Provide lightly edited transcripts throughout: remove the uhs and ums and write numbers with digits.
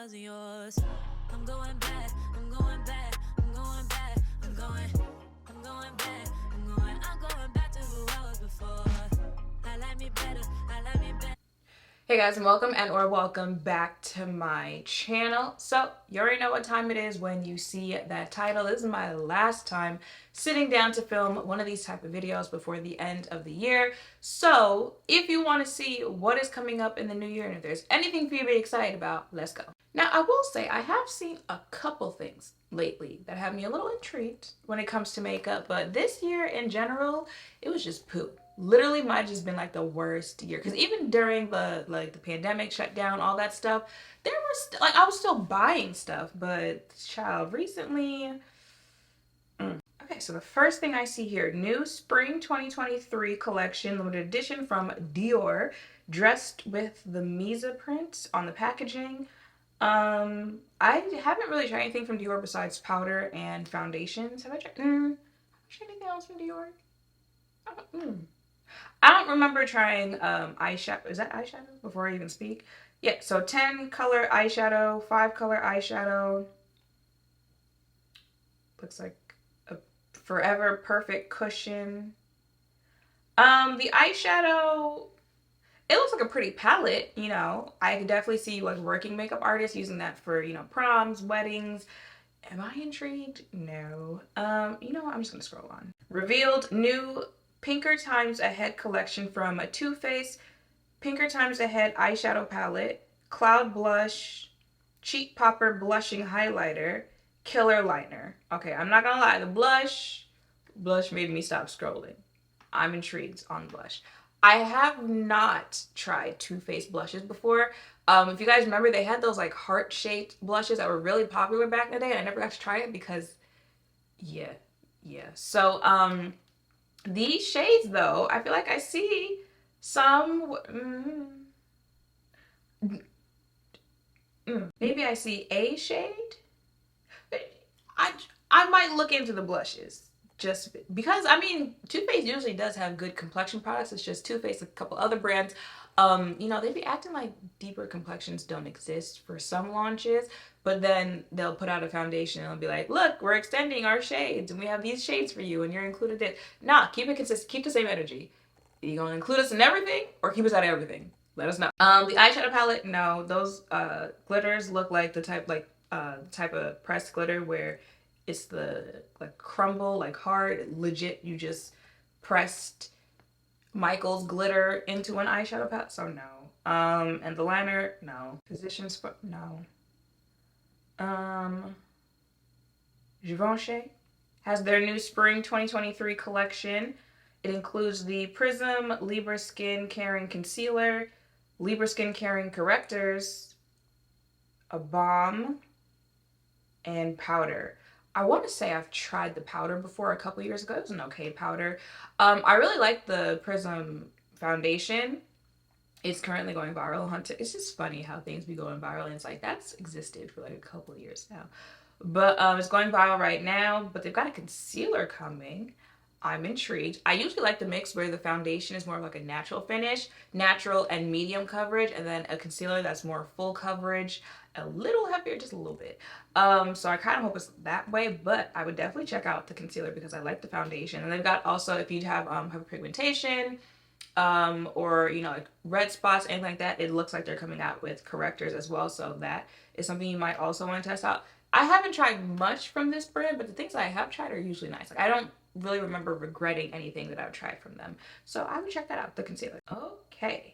wasn't yours. I'm going back, I'm going back, I'm going back, I'm going back, I'm going back to who I was before. I like me better, I like me better. Hey guys, and welcome back to my channel. So you already know what time it is when you see that title. This is my last time sitting down to film one of these type of videos before the end of the year. So if you want to see what is coming up in the new year and if there's anything for you to be excited about, let's go. Now I will say I have seen a couple things lately that have me a little intrigued when it comes to makeup, but this year in general, it was just poop. Literally might have just been like the worst year, because even during the pandemic shutdown, all that stuff, there was I was still buying stuff, but child, recently. Okay, so the first thing I see here, new spring 2023 collection, limited edition from Dior, dressed with the Misa print on the packaging. I haven't really tried anything from Dior besides powder and foundations. Have I tried? Have I tried anything else from Dior? I don't remember trying eyeshadow. Is that eyeshadow? Before I even speak. Yeah, so 10 color eyeshadow, 5 color eyeshadow. Looks like a forever perfect cushion. The eyeshadow, it looks like a pretty palette, you know. I could definitely see like working makeup artists using that for, proms, weddings. Am I intrigued? No. You know what? I'm just gonna scroll on. Revealed new Pinker Times Ahead collection from Too Faced, Pinker Times Ahead eyeshadow palette, cloud blush, cheek popper blushing highlighter, killer liner. Okay, I'm not gonna lie, the blush made me stop scrolling. I'm intrigued on blush. I have not tried Too Faced blushes before. If you guys remember, they had those like heart-shaped blushes that were really popular back in the day, and I never got to try it because, yeah, yeah. So, these shades though, I feel like I see some. Maybe I see a shade. I I might look into the blushes just because I mean Too Faced usually does have good complexion products. It's just Too Faced, a couple other brands. They be acting like deeper complexions don't exist for some launches, but then they'll put out a foundation and they'll be like, "Look, we're extending our shades, and we have these shades for you, and you're included in." Nah, keep it consistent. Keep the same energy. Are you gonna include us in everything, or keep us out of everything? Let us know. The eyeshadow palette, no, those glitters look like the type of pressed glitter where it's the like crumble, like hard, legit. You just pressed Michael's glitter into an eyeshadow palette, so no. And the liner, no. No. Um, Givenchy has their new spring 2023 collection. It includes the Prism Libra Skin Caring Concealer, Libra Skin Caring Correctors, a balm, and powder. I want to say I've tried the powder before a couple years ago. It was an okay powder. I really like the Prism foundation. It's currently going viral on It's just funny how things be going viral, and it's like that's existed for like a couple of years now. But it's going viral right now. But they've got a concealer coming. I'm intrigued. I usually like the mix where the foundation is more of like a natural finish, natural and medium coverage, and then a concealer that's more full coverage, a little heavier, just a little bit. So I kind of hope it's that way, but I would definitely check out the concealer because I like the foundation. And they've got also, if you have hyperpigmentation, or like red spots, anything like that, it looks like they're coming out with correctors as well. So that is something you might also want to test out. I haven't tried much from this brand, but the things I have tried are usually nice. Like I don't really remember regretting anything that I've tried from them. So I would check that out, the concealer. Okay.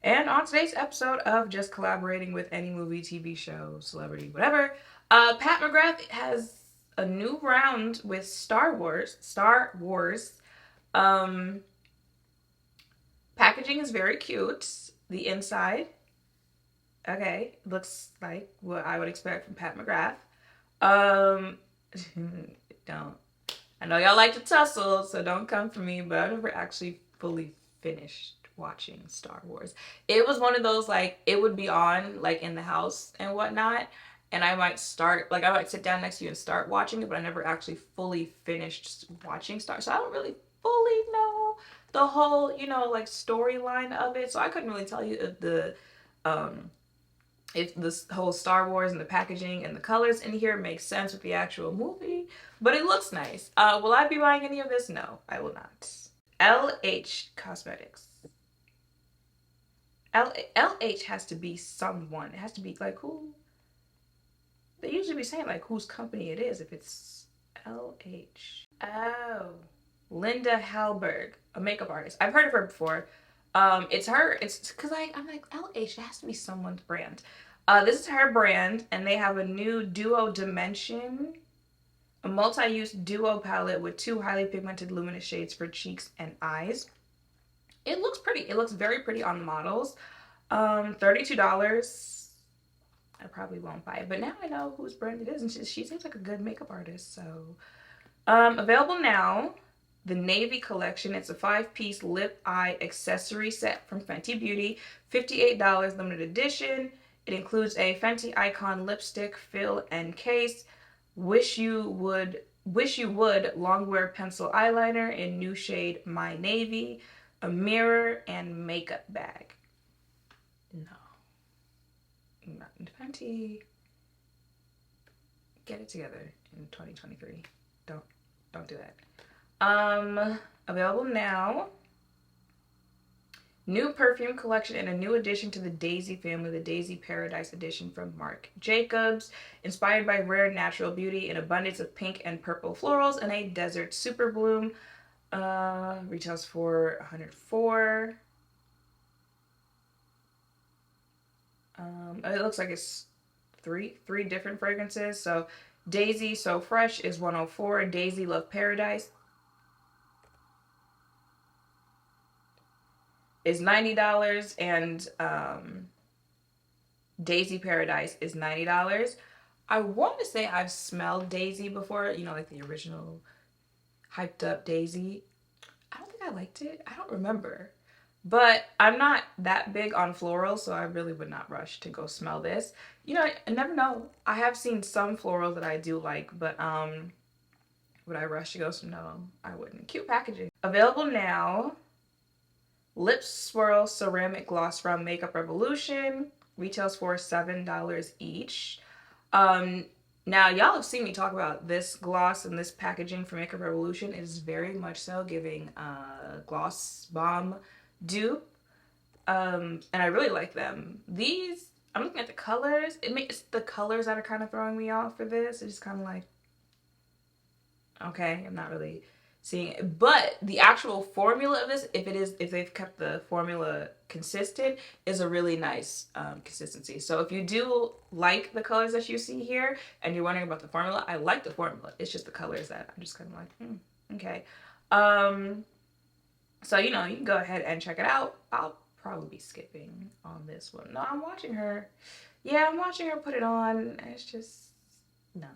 And on today's episode of Just Collaborating with Any Movie, TV Show, Celebrity, whatever, Pat McGrath has a new round with Star Wars. Packaging is very cute. The inside, okay, looks like what I would expect from Pat McGrath. Um, don't. I know y'all like to tussle, so don't come for me, but I've never actually fully finished watching Star Wars. It was one of those, like, it would be on, like, in the house and whatnot, and I might sit down next to you and start watching it, but I never actually fully finished watching Star. So I don't really fully know the whole, like, storyline of it. So I couldn't really tell you if the um if this whole Star Wars and the packaging and the colors in here make sense with the actual movie, but it looks nice. Will I be buying any of this? No, I will not. LH Cosmetics. LH has to be someone. It has to be like who? They usually be saying like whose company it is if it's LH. Oh, Linda Hallberg, a makeup artist. I've heard of her before. It's her. It's because I'm like LH. It has to be someone's brand. This is her brand, and they have a new Duo Dimension, a multi-use duo palette with 2 highly pigmented luminous shades for cheeks and eyes. It looks pretty. It looks very pretty on the models. $32. I probably won't buy it, but now I know whose brand it is, and she seems like a good makeup artist. So, available now, the Navy collection. It's a 5-piece lip eye accessory set from Fenty Beauty, $58, limited edition. It includes a Fenty Icon lipstick, fill, and case. Wish you would longwear pencil eyeliner in new shade My Navy, a mirror, and makeup bag. No. Not Fenty. Get it together in 2023. Don't do that. Available now. New perfume collection and a new addition to the Daisy family, the Daisy Paradise edition from Marc Jacobs, inspired by rare natural beauty, an abundance of pink and purple florals, and a desert super bloom. Retails for $104. It looks like it's three different fragrances. So Daisy So Fresh is $104. Daisy Love Paradise is $90, and Daisy Paradise is $90. I want to say I've smelled Daisy before, like the original hyped up Daisy. I don't think I liked it. I don't remember. But I'm not that big on florals, so I really would not rush to go smell this. I never know. I have seen some florals that I do like, but would I rush to go smell? No, I wouldn't. Cute packaging. Available now. Lip Swirl Ceramic Gloss from Makeup Revolution. Retails for $7 each. Now, y'all have seen me talk about this gloss and this packaging for Makeup Revolution. It is very much so giving gloss bomb dupe. And I really like them. These, I'm looking at the colors. It's the colors that are kind of throwing me off for this. It's just kind of like, okay, I'm not really seeing it. But the actual formula of this, if they've kept the formula consistent, is a really nice consistency. So if you do like the colors that you see here and you're wondering about the formula, I like the formula. It's just the colors that I'm just kind of like, okay. So, you can go ahead and check it out. I'll probably be skipping on this one. No, I'm watching her. Yeah, I'm watching her put it on. It's just, no.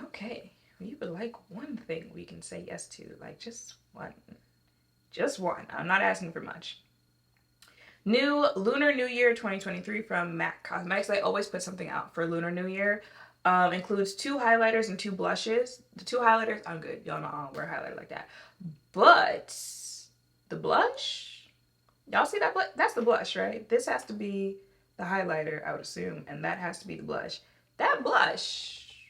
Okay. You would like one thing we can say yes to. Like, just one. Just one. I'm not asking for much. New Lunar New Year 2023 from MAC Cosmetics. They always put something out for Lunar New Year. Includes 2 highlighters and 2 blushes. The 2 highlighters, I'm good. Y'all know I don't wear highlighter like that. But the blush, y'all see that blush? That's the blush, right? This has to be the highlighter, I would assume, and that has to be the blush. That blush,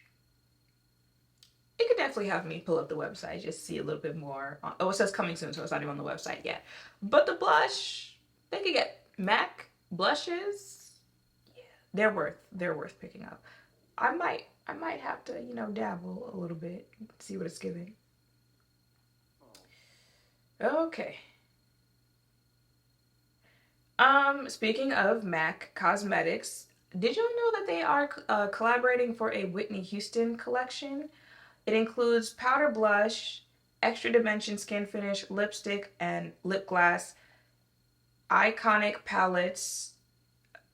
it could definitely have me pull up the website, just see a little bit more. Oh, it says coming soon, so it's not even on the website yet. But the blush, they could get MAC blushes. Yeah, they're worth picking up. I might have to, dabble a little bit, see what it's giving. Okay. Speaking of MAC Cosmetics, did you know that they are collaborating for a Whitney Houston collection? It includes powder blush, extra dimension skin finish, lipstick, and lip gloss, iconic palettes,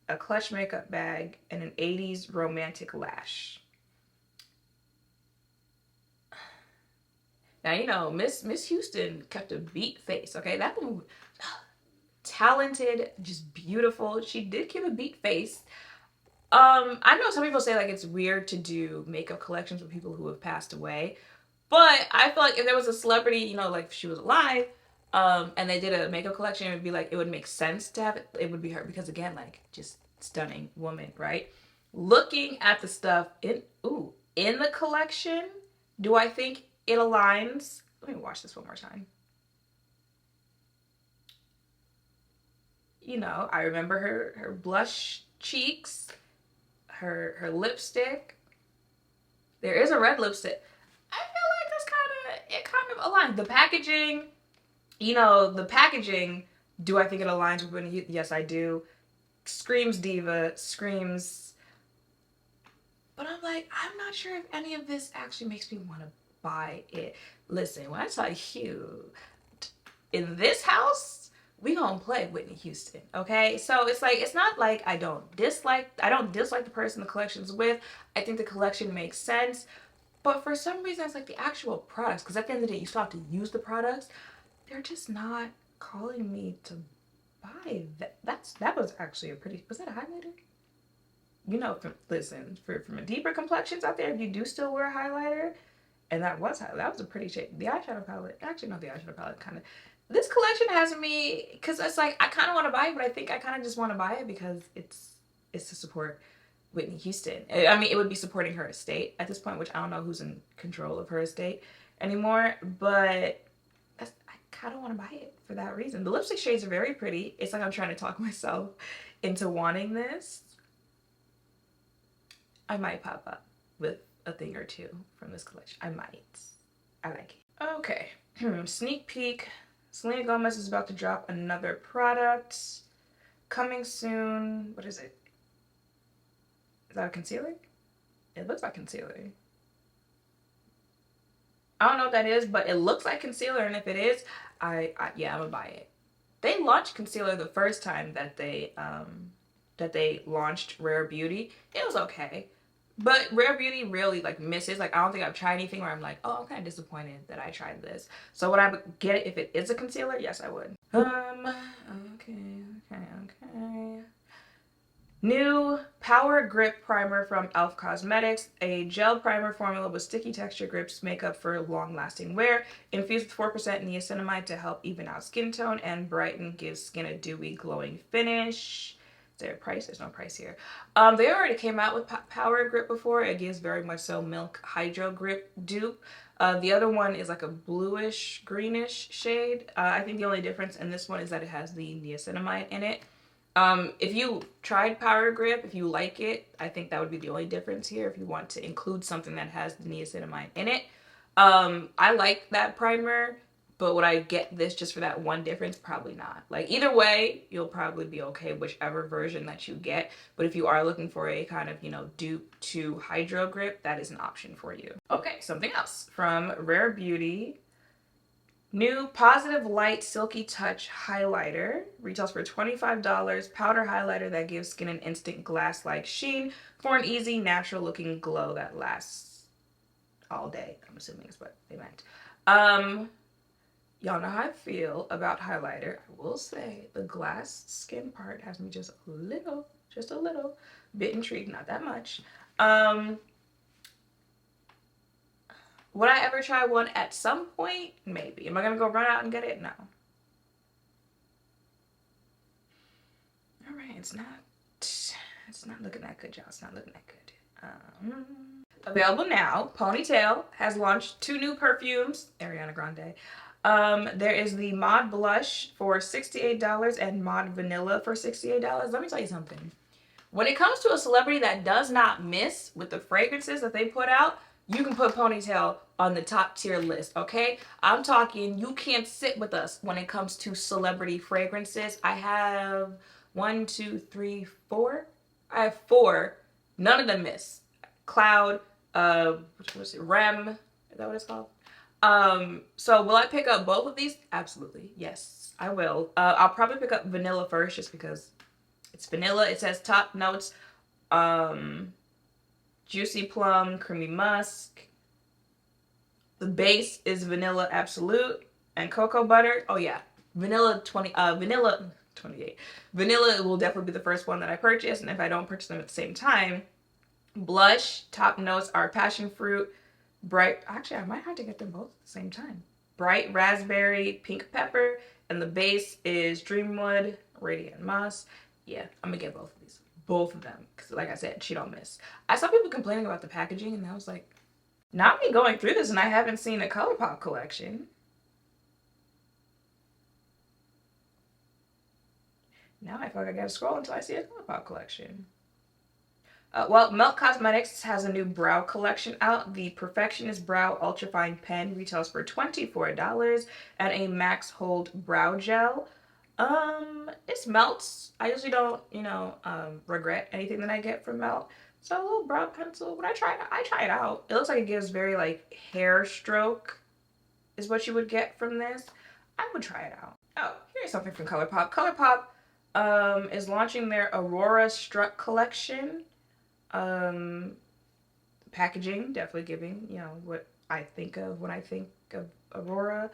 a clutch makeup bag, and an 80s romantic lash. Now, Miss Houston kept a beat face, okay? That one, talented, just beautiful. She did keep a beat face. I know some people say like it's weird to do makeup collections with people who have passed away, but I feel like if there was a celebrity, like if she was alive, and they did a makeup collection, it would be like, it would make sense to have it would be her, because again, like, just stunning woman, right? Looking at the stuff in the collection, do I think it aligns? Let me watch this one more time. You know, I remember her blush cheeks, her lipstick. There is a red lipstick. I feel like it kind of aligns. The packaging, the packaging, do I think it aligns with Whitney Houston? Yes, I do. Screams diva, screams. But I'm like, I'm not sure if any of this actually makes me want to buy it. Listen, when I tell you, in this house, we gonna play Whitney Houston, okay? So it's like, it's not like I don't dislike the person the collection's with. I think the collection makes sense. But for some reason, it's like the actual products, because at the end of the day, you still have to use the products. They're just not calling me to buy that. That was actually was that a highlighter? Listen, from a deeper complexions out there, if you do still wear a highlighter, and that was a pretty shade. The eyeshadow palette, actually no, the eyeshadow palette kind of. This collection has me, because it's like I kind of want to buy it, but I think I kind of just want to buy it because it's to support Whitney Houston. I mean, it would be supporting her estate at this point, which I don't know who's in control of her estate anymore, but I kind of want to buy it for that reason. The lipstick shades are very pretty. It's like I'm trying to talk myself into wanting this. I might pop up with a thing or two from this collection. I might. I like it. Okay. Sneak peek. Selena Gomez is about to drop another product. Coming soon. What is it? Is that a concealer? It looks like concealer. I don't know what that is, but it looks like concealer, and if it is, I'm gonna buy it. They launched concealer the first time that they launched Rare Beauty. It was okay. But Rare Beauty really like misses. Like I don't think I've tried anything where I'm like, oh, I'm kind of disappointed that I tried this. So would I get it if it is a concealer? Yes, I would. Okay. New Power Grip Primer from e.l.f. Cosmetics. A gel primer formula with sticky texture grips makeup for long-lasting wear. Infused with 4% niacinamide to help even out skin tone and brighten, gives skin a dewy, glowing finish. Is there a price? There's no price here. They already came out with Power Grip before. It gives very much so Milk Hydro Grip dupe. The other one is like a bluish, greenish shade. I think the only difference in this one is that it has the niacinamide in it. If you tried Power Grip, if you like it, I think that would be the only difference here if you want to include something that has the niacinamide in it. I like that primer, but would I get this just for that one difference? Probably not. Like either way, you'll probably be okay whichever version that you get. But if you are looking for a kind of, dupe to Hydro Grip, that is an option for you. Okay, something else from Rare Beauty. New Positive Light Silky Touch Highlighter. Retails for $25. Powder highlighter that gives skin an instant glass-like sheen for an easy, natural-looking glow that lasts all day. I'm assuming is what they meant. Y'all know how I feel about highlighter. I will say the glass skin part has me just a little bit intrigued. Not that much. Would I ever try one at some point? Maybe. Am I gonna go run out and get it? No. All right, it's not looking that good, y'all. It's not looking that good. Available now. Ponytail has launched 2 new perfumes. Ariana Grande. There is the Mod Blush for $68 and Mod Vanilla for $68. Let me tell you something. When it comes to a celebrity that does not miss with the fragrances that they put out, you can put Ponytail on the top tier list, okay? I'm talking, you can't sit with us when it comes to celebrity fragrances. I have 1, 2, 3, 4. I have 4. None of them miss. Cloud, what was it? Rem, is that what it's called? So will I pick up both of these? Absolutely, yes, I will. I'll probably pick up Vanilla first just because it's vanilla. It says top notes, juicy plum, creamy musk. The base is vanilla absolute and cocoa butter. Oh yeah, vanilla 28. Vanilla will definitely be the first one that I purchase, and if I don't purchase them at the same time, blush top notes are passion fruit, bright. Actually, I might have to get them both at the same time. Bright raspberry, pink pepper, and the base is Dreamwood, Radiant Musk. Yeah, I'm gonna get both of these. both of them. Because like I said, she don't miss. I saw people complaining about the packaging and I was like, not me going through this and I haven't seen a ColourPop collection. Now I feel like I gotta scroll until I see a ColourPop collection. Well, Melt Cosmetics has a new brow collection out. The Perfectionist Brow Ultrafine Pen retails for $24 and a Max Hold Brow Gel. It's Melt's. I usually don't, regret anything that I get from Melt. So a little brow pencil. When I try it out. It looks like it gives very like hair stroke is what you would get from this. I would try it out. Oh, here's something from ColourPop. ColourPop is launching their Aurora Strut collection. Packaging definitely giving, what I think of when I think of Aurora.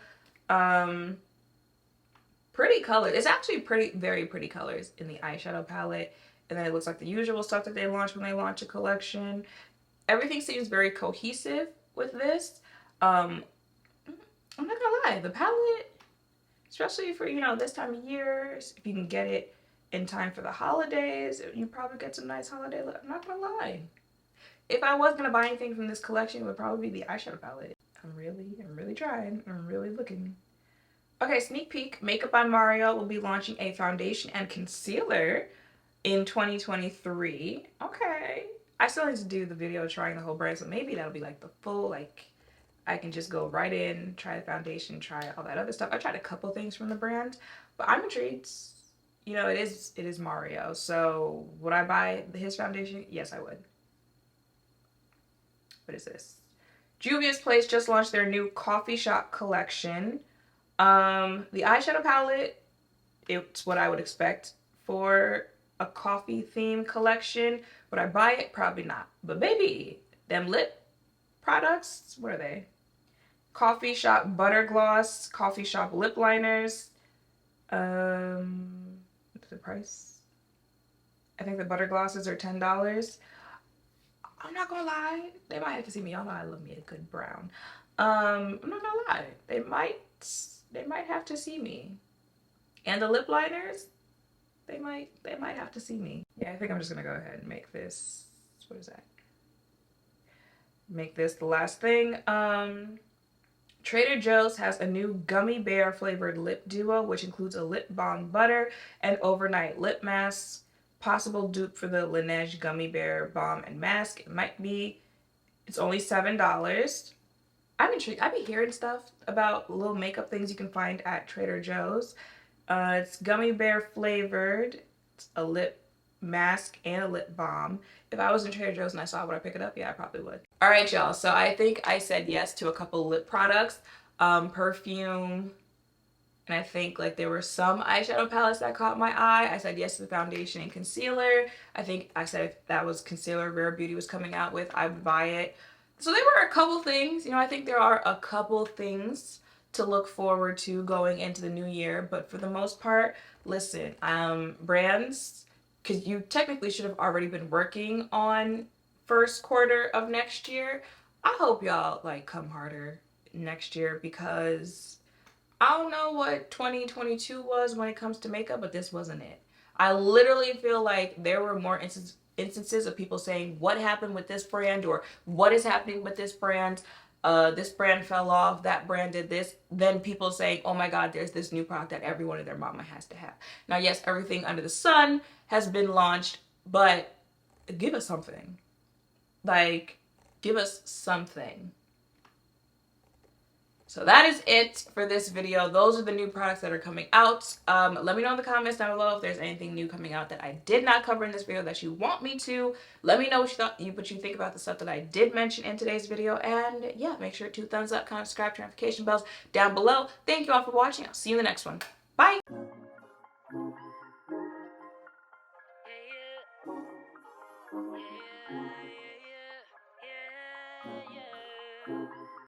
Pretty colors. It's actually very pretty colors in the eyeshadow palette. And then it looks like the usual stuff that they launch when they launch a collection. Everything seems very cohesive with this. I'm not gonna lie, the palette, especially for, this time of year, if you can get it in time for the holidays, you probably get some nice holiday look. I'm not gonna lie. If I was gonna buy anything from this collection, it would probably be the eyeshadow palette. I'm really trying. I'm really looking. Okay, sneak peek. Makeup by Mario will be launching a foundation and concealer in 2023. Okay. I still need to do the video trying the whole brand, so maybe that'll be like the full, like, I can just go right in, try the foundation, try all that other stuff. I tried a couple things from the brand, but I'm intrigued. It is Mario, so would I buy his foundation? Yes, I would. What is this? Juvia's Place just launched their new coffee shop collection. The eyeshadow palette, it's what I would expect for a coffee theme collection. Would I buy it? Probably not. But baby, them lip products, what are they? Coffee shop butter gloss, coffee shop lip liners. What's the price? I think the butter glosses are $10. I'm not gonna lie, they might have to see me. Y'all know I love me a good brown. I'm not gonna lie, they might have to see me. And the lip liners, they might have to see me. Yeah, I think I'm just gonna go ahead and make this, what is that? Make this the last thing. Trader Joe's has a new gummy bear flavored lip duo, which includes a lip balm butter and overnight lip mask. Possible dupe for the Laneige gummy bear balm and mask. It's only $7. I'm intrigued. I've been hearing stuff about little makeup things you can find at Trader Joe's. It's gummy bear flavored. It's a lip mask and a lip balm. If I was in Trader Joe's and I saw it, would I pick it up? Yeah, I probably would. All right, y'all. So I think I said yes to a couple lip products, perfume, and I think like there were some eyeshadow palettes that caught my eye. I said yes to the foundation and concealer. I think I said if that was concealer Rare Beauty was coming out with, I would buy it. So there were a couple things. I think there are a couple things to look forward to going into the new year. But for the most part, listen, brands, because you technically should have already been working on first quarter of next year. I hope y'all like come harder next year, because I don't know what 2022 was when it comes to makeup, but this wasn't it. I literally feel like there were more instances of people saying what happened with this brand or what is happening with this brand. This brand fell off, that brand did this. Then people saying, oh my God, there's this new product that everyone and their mama has to have. Now, yes, everything under the sun has been launched, but give us something. Like, give us something. So that is it for this video. Those are the new products that are coming out. Let me know in the comments down below if there's anything new coming out that I did not cover in this video that you want me to. Let me know what you think about the stuff that I did mention in today's video. And yeah, make sure to thumbs up, comment, subscribe, turn notification bells down below. Thank you all for watching. I'll see you in the next one. Bye.